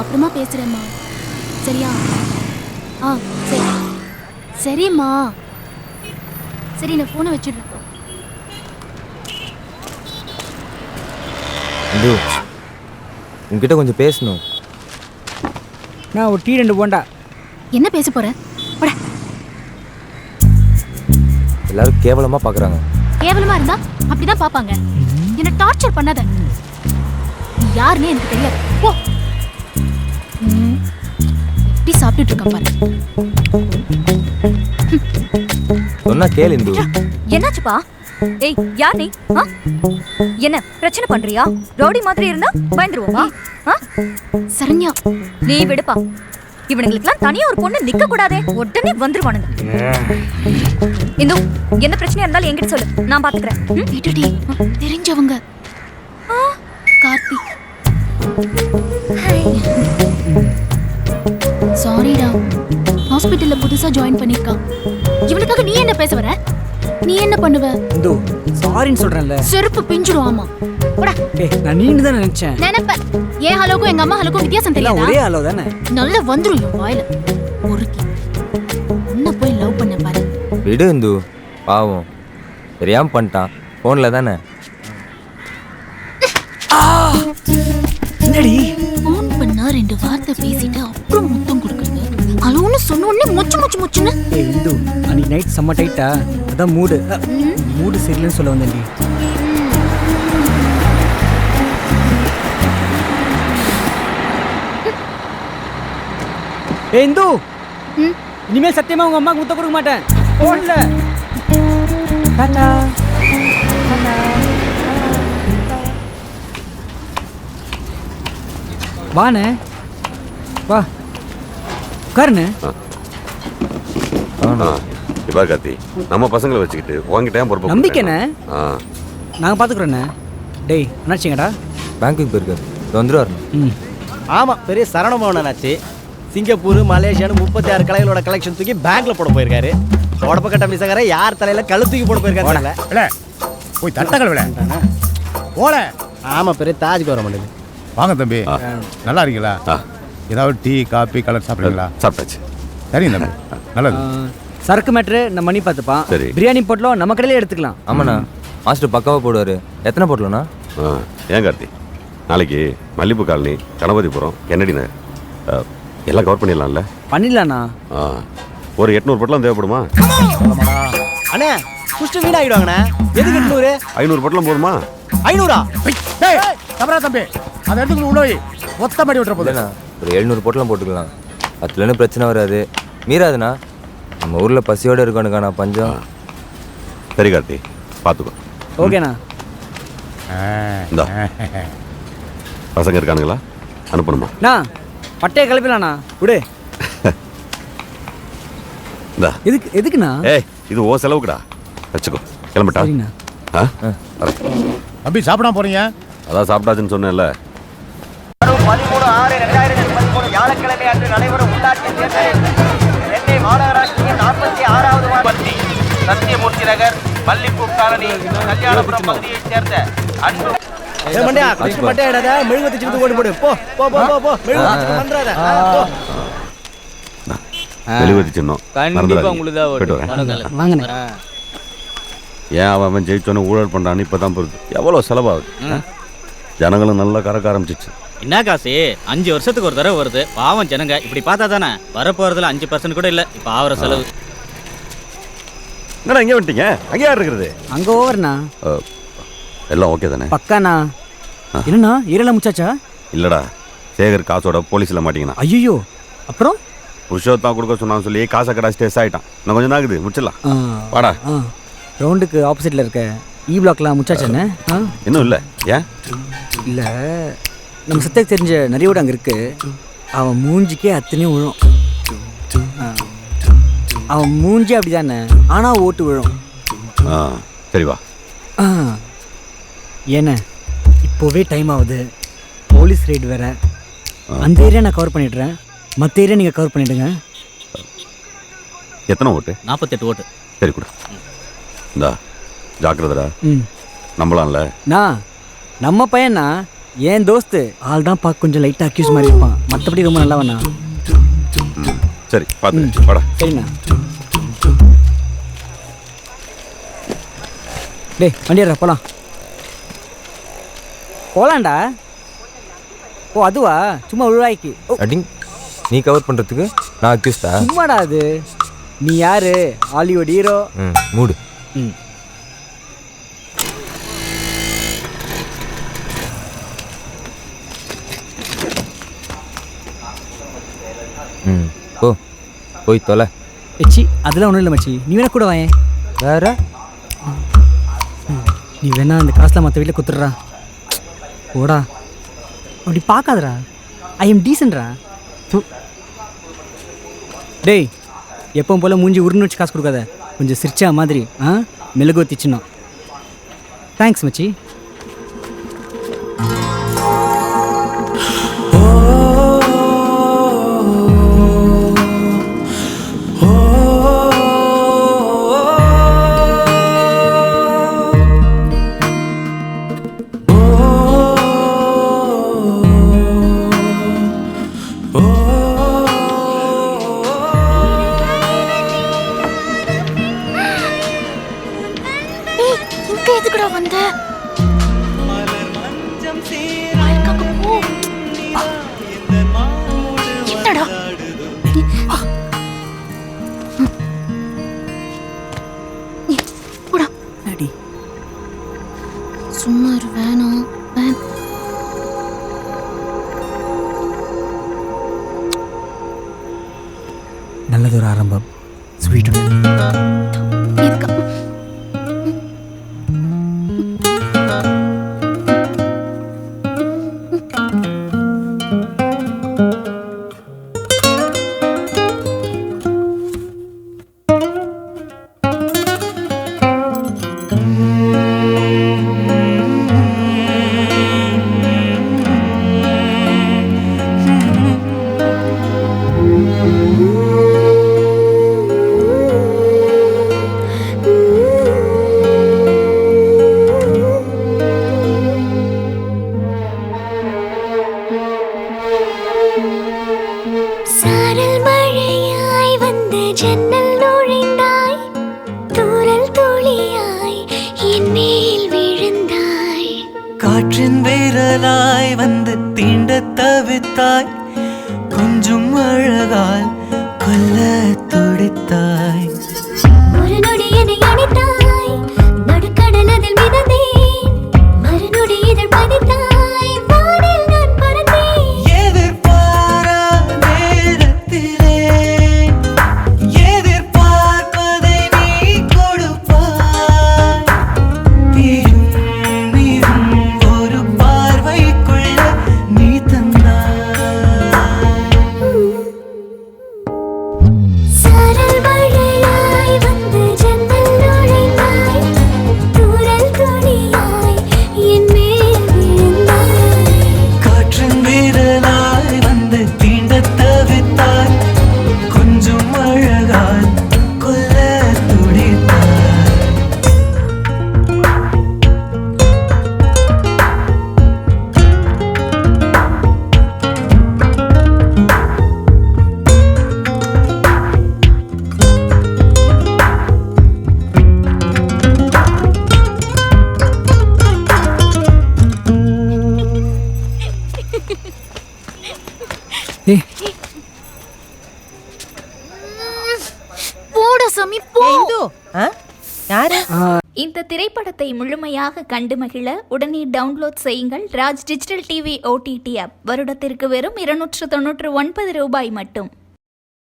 அப்புறமா பேசுறேம்மா. சரியா? சரி சரிம்மா. சரி நான் போனை வச்சிடுறேன். உங்ககிட்ட கொஞ்சம் பேசணும். நான் ஒரு டீ 2 போண்டா. என்ன பேச போற? எல்லாரும் கேவலமா பாக்குறாங்க. கேவலமா இருந்தா அப்படிதான் பாப்பாங்க. என்ன டார்ச்சர் பண்ணாத. நீ யாருன்னு எனக்கு தெரியாது. போ. எப்படி சாப்பிட்டுட்டு இருக்க பாரு. சொன்னா கேளு இந்து. என்னாச்சுப்பா? ஏய் யார் நீ? என்ன பிரச்சனை பண்றியா? ரவுடி மாதிரி இருந்தா பயந்துருவோமா? சரண்யா நீ விடுப்பா. இவனுங்களுக்குலாம் தனியா ஒரு பொண்ணு நிக்க கூடாதே, உடனே வந்துருவானுங்க. இந்து என்ன பிரச்சனையா இருந்தாலும் என்கிட்ட சொல்லு, நான் பாத்துக்கிறேன். தெரிஞ்சவங்க. கார்த்தி. சாரிடா, ஹாஸ்பிட்டல்ல புதுசா ஜாயின் பண்ணிருக்கான். இவனுக்காக நீ என்ன பேச வர? நீ என்ன பண்ணுவ? இந்து சாரின்னு சொல்றேன்ல. செருப்பு பிஞ்சிரும். ஆமா போடா. நான் நீன்னு தான் நினைச்சேன். நினைப்ப ஏன் ஹலோக்கும் எங்க அம்மா ஹலோக்கும் வித்தியாசம் தெரியாதா? ஒரே ஹலோ தானே. நல்லா வந்துரும் என் வாயில. ஒருக்கி என்ன போய் லவ் பண்ண பாரு. விடு இந்து, பாவம் தெரியாம பண்ணிட்டான். போன்ல தானே. என்னடி போன் பண்ணா 2 வார்த்தை பேசிட்டு அப்புறம் முத்தம் கொடுக்குறது. ஹலோன்னு சொன்ன உடனே முச்சுன்னு. ஏய் இந்து, அன்னைக்கு நைட் செம்ம டைட்டா. அதான் மூடு சரியில்லைன்னு சொல்ல வந்தேன்டி. ஏய் இந்து, இனிமேல் சத்தியமா உங்க அம்மாக்கு முத்தம் கொடுக்க மாட்டேன். போன்ல டாடா. வாண்ணே, வா உட்காருண்ணே. இவா கார்த்தி, நம்ம பசங்களை வச்சுக்கிட்டு உங்ககிட்ட பொறுப்பு நம்பிக்கைண்ணே. நாங்கள் பார்த்துக்குறோண்ணே. டேய் என்னாச்சுங்கடா? பேங்க்குக்கு போயிருக்காரு, வந்துருவாரு. ஆமாம், பெரிய சரணமாவனாச்சு. சிங்கப்பூர் மலேசியான்னு 36 கலைகளோட கலெக்ஷன் தூக்கி பேங்க்ல போட போயிருக்காரு. உடப்பக்கட்ட மிசகர யார் தலையில கழு தூக்கி போட போயிருக்காரு. போய் தட்டங்கள் விட போல. ஆமாம், பெரிய தாஜ் கவர்மெண்ட். வாங்க தம்பி, நல்லா இருக்கீங்களா? ஏதாவது டீ காபி கலர் சாப்பிடுறீங்களா? சாப்பிட்டாச்சு. சரிங்க தம்பி, நல்லது. சரக்கு மேட்ரு நம்ம பண்ணி பார்த்துப்பான். சரி. பிரியாணி போட்டலாம் நம்ம கடையிலே எடுத்துக்கலாம். ஆமாண்ணா, மாஸ்டர் பக்காவா போடுவாரு. எத்தனை போட்டலண்ணா? ஏன் கார்த்தி, நாளைக்கு மல்லிப்பூ காலனி, கணபதிபுரம், கென்னடி நகர் எல்லாம் கவர் பண்ணிடலாம்ல? பண்ணிடலாண்ணா. ஒரு 800 பொட்டலம் தேவைப்படுமா? அண்ணே குஷ்டு வீணாகிடுவாங்கண்ணே. எதுக்கு 800? 500 பொட்டலம் போதுமா? 500? தம்பரா தம்பி, அதை எடுத்துக்கணும். உணவு மொத்த மாடி விட்டுற போதுண்ணா. ஒரு 700 போட்டலாம் போட்டுக்கலாம். 10லன்னு பிரச்சனை வராது. மீறாதுண்ணா. நம்ம ஊரில் பசியோடு இருக்கணுக்காண்ணா பஞ்சம். சரி கார்த்தி, பார்த்துக்கோ. ஓகேண்ணா. இந்தா பசங்க இருக்கானுங்களா? அனுப்பணுமா? பட்டையை கிளப்பிடலாண்ணா. விடு. இந்தா. எதுக்குண்ணா? ஏய், இது ஓ செலவுக்குடா, வச்சுக்கோ. கிளம்பிட்டா? தம்பி சாப்பிடாம போறீங்க? அதான் சாப்பிட்டாச்சுன்னு சொன்னேன்ல. 13/6/2013 வியாழக்கிழமை அன்று நடைபெறும் உள்ளாட்சி தேர்தலில் சென்னை மாநகராட்சியின் 46வது வார்டு சத்தியமூர்த்தி நகர் மல்லிப்பூ காலனி கல்யாணபுரம் பகுதியைச் சேர்ந்த அன்பு மெழுகுவர்த்தி சின்னம் ஏன் அவன் ஜெயிச்சோன்னு ஊழல் பண்றான்னு இப்பதான் புரியுது. எவ்வளவு செலவாகுது. ஜனங்களும் நல்லா கறக்க ஆரம்பிச்சிச்சு. என்ன காசு 5 வருஷத்துக்கு ஒரு தடவை வருது. பாவம் ஜனங்க இப்படி பார்த்தா தானே வரப்போறதுல 5% கூட இல்ல. இப்ப ஆவர செலவு. என்னடா இங்கே வந்துட்டீங்க? அங்கே யார் இருக்கிறது? அங்க ஓவர்ண்ணா. எல்லாம் ஓகே தானே? பக்காண்ணா. என்னண்ணா ஈரல முச்சாச்சா? இல்லடா, சேகர் காசோட போலீஸ்ல மாட்டீங்கண்ணா. ஐயோ, அப்புறம் புருஷோத்தான் கொடுக்க சொன்னான்னு சொல்லி காசை கடா ஸ்டேஸ் ஆயிட்டான். இன்னும் கொஞ்சம் நாகுது, முடிச்சிடலாம். வாடா. ரவுண்டுக்கு ஆப்போசிட்ல இருக்க இ பிளாக்லாம் முச்சாச்சானே? இன்னும் இல்லை. ஏன் இல்லை, நம்ம சத்துக்கு தெரிஞ்ச நிறைய வீடு அங்கே இருக்கு. அவன் மூஞ்சிக்கே அத்தனையும் விழும். அவன் மூஞ்சி அப்படிதானே, ஆனால் ஓட்டு விழும். சரி வா. ஏண்ணே இப்போவே டைம் ஆகுது. போலீஸ் ரைடு வேற. அந்த ஏரியா நான் கவர் பண்ணிடுறேன், மற்ற ஏரியா நீங்கள் கவர் பண்ணிடுங்க. எத்தனை ஓட்டு? 48 ஓட்டு. சரி கொடு. இந்தா ஜாக்கிரதடா. நம்பலாம்ல? நம்ம பையனா ஏன் தோஸ்து ஆள் தான் பார்க்க கொஞ்சம் லைட்டாக அக்யூஸ் மாதிரி இருப்பான், மற்றபடி ரொம்ப நல்லவண்ணா. சரி பார்த்து வாடா. சரிண்ணா. டேய் வண்டியரா போகலாம். போகலான்டா. ஓ அதுவா, சும்மா உருவாய்க்கு. அடிங் நீ கவர் பண்ணுறதுக்கு நான் அக்யூஸ்டா? சும்மாடா அது. நீ யாரு? Hollywood hero. மூடு. ம் ம் ஓ போய் தொலை. எச்சி அதெல்லாம் ஒன்றும் இல்லை மச்சி, நீ வேணா கூட வாயேன். வேற நீ வேணா அந்த காசில் மற்ற வீட்டில் குத்துடுறா. ஓடா அப்படி பார்க்காதடா, ஐ எம் டீசன்ட்ரா. டேய் எப்பவும் போல் மூஞ்சி உருன்னு வச்சு காசு கொடுக்காத, கொஞ்சம் சிரிச்சா மாதிரி. மெழுகு ஊற்றிச்சுன்னா. தேங்க்ஸ் மச்சி. எதுக்குடா வந்த? இருக்காங்க, போ. என்னடா போடா. அடி சும்மா இரு, வேணாம் நல்லதொரு ஆரம்பம். ஸ்வீட் இதுக்கு ஜன்னல் நுழைந்தாய், தூரல் துளியாய் என் மேல் விழுந்தாய். காற்றின் விரலாய் வந்து தீண்ட தவித்தாய், கொஞ்சம் அழகால் கொல்ல துடித்தாய். ஒரு நொடி என்னை அணைத்தாய், நடுக்கடல் அதில் மிதந்தேன். மறுநொடி இதழ் பதித்தாய், வானில் நான் பறந்தேன். எதிர்பாரா நேரத்திலே எதிர்பார்ப்பதை நீ கொடுப்பாய். நீயும் ஒரு பார்வைக்குள்ள நீ தந்தாய். சாரல் மழையாய் வந்து ஜன்னல் நுழைந்தாய், தூரல் துளியாய் என் மேல் விழுந்தாய். காற்றின் விரலாய் வந்து தீண்ட தவித்தாய், கொஞ்சம் அழகால் கொல்ல துடித்தாய். ஏய் போடா சாமி, போ. இந்த திரைப்படத்தை முழுமையாக கண்டு மகிழ உடனே டவுன்லோட் செய்யுங்கள் Raj digital TV OTT app. வருடத்திற்கு வெறும் 299 ரூபாய் மட்டும்.